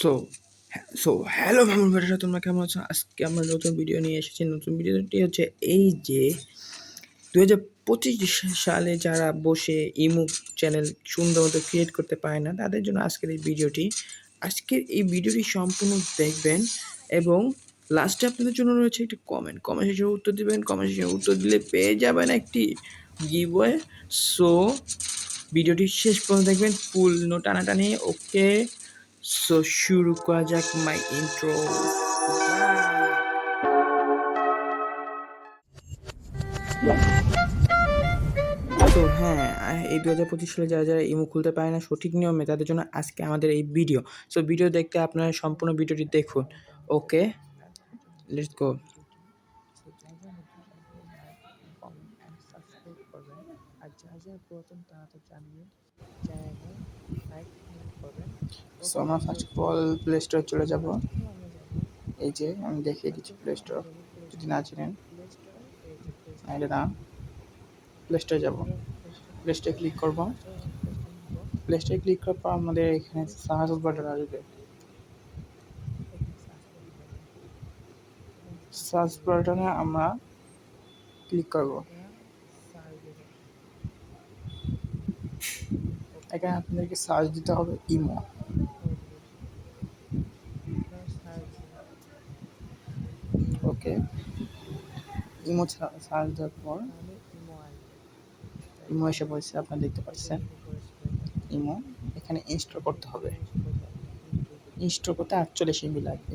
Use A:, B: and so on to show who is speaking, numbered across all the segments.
A: So so hello Mamun ভাইরা, তোমরা কেমন আছো? আজকে আমরা নতুন ভিডিও নিয়ে এসেছি। নতুন ভিডিওটি হচ্ছে এই যে 2025 সালে যারা বসে ইমো চ্যানেল সুন্দর মতো ক্রিয়েট করতে পারে না, তাদের জন্য আজকের এই ভিডিওটি। আজকের এই ভিডিওটি সম্পূর্ণ দেখবেন এবং লাস্টে আপনাদের জন্য রয়েছে একটি কমেন্ট সেকশনে উত্তর দিবেন। কমেন্ট সেকশনে উত্তর দিলে পেয়ে যাবেন একটি গিভওয়ে। সো ভিডিওটি শেষ পর্যন্ত দেখবেন, ফুল নো টানাটানি। ওকে, সো শুরু করা যাক মাই ইন্ট্রো। তো হ্যাঁ, এই 2025 সালে যারা ইমো খুলতে পারে না সঠিক নিয়মে, তাদের জন্য আজকে আমাদের এই ভিডিও। সো ভিডিও দেখতে আপনারা সম্পূর্ণ ভিডিওটি দেখুন। ওকে, লেটস গো। সো আমরা ফার্স্ট অফ অল প্লে স্টোরে চলে যাব। এই যে আমি দেখিয়ে দিচ্ছি প্লে স্টোর, যদি না চিনেন। এটা না, প্লে স্টোরে যাব। প্লে স্টোরে ক্লিক করব। প্লে স্টোরে ক্লিক করার পর আমাদের এখানে সার্চ বাটন আসবে। সার্চ বাটনে আমরা ক্লিক করব। এখানে আপনাদেরকে সার্চ দিতে হবে ইমো। ওকে, ইমো সার্চ দেওয়ার পর ইমো এসে পড়েছে, আপনারা দেখতে পাচ্ছেন ইমো। এখানে ইনস্টল করতে হবে। ইনস্টল করতে 48 MB লাগবে,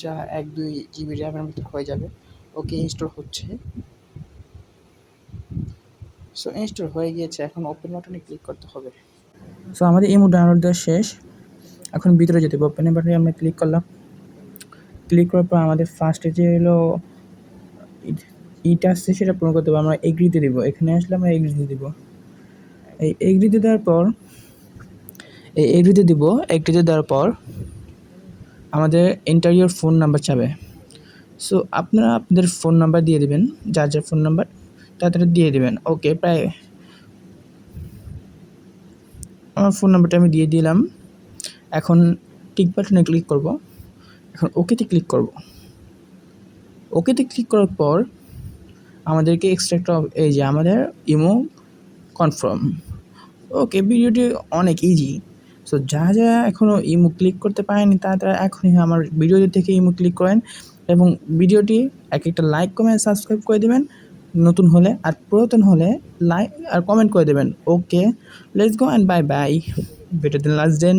A: যা 1-2 GB র্যামের ভিতরে হয়ে যাবে। ওকে, ইনস্টল হচ্ছে। সো ইনস্টল হয়ে গিয়েছে, এখন ওপেন বাটনে ক্লিক করতে হবে। সো আমাদের ইমো ডাউনলোড দেওয়া শেষ, এখন ভিতরে যেতে হবে। ওপেন বাটনে আমরা ক্লিক করলাম। ক্লিক করার পর আমাদের ফার্স্টে যে হলো ইটা আসছে সেটা পূরণ করতে হবে। আমরা এগ্রিতে দিব। এখানে আসলে আমরা এগ্রিতে দিব। এই এগ্রিতে দেওয়ার পর এগ্রিতে দেওয়ার পর আমাদের ইন্টারিয়র ফোন নাম্বার চাবে। সো আপনারা আপনাদের ফোন নাম্বার দিয়ে দেবেন, যার যার ফোন নাম্বার তাড়াতাড়ি দিয়ে দেবেন। ওকে, প্রায় আমার ফোন নাম্বারটা আমি দিয়ে দিলাম। এখন টিক বাটনে ক্লিক করব। এখন ওকেতে ক্লিক করব। ওকেতে ক্লিক করার পর আমাদেরকে এক্সট্রা এই যে আমাদের ইমো কনফার্ম। ওকে, ভিডিওটি অনেক ইজি। সো যারা এখনও ইমো ক্লিক করতে পারেনি তারা এখনই আমার ভিডিওটি থেকে ইমো ক্লিক করেন এবং ভিডিওটি একটা লাইক কমেন্ট সাবস্ক্রাইব করে দেবেন নতুন হলে, আর পুরাতন হলে লাইক আর কমেন্ট করে দেবেন। Okay, let's go and bye bye, better then last then.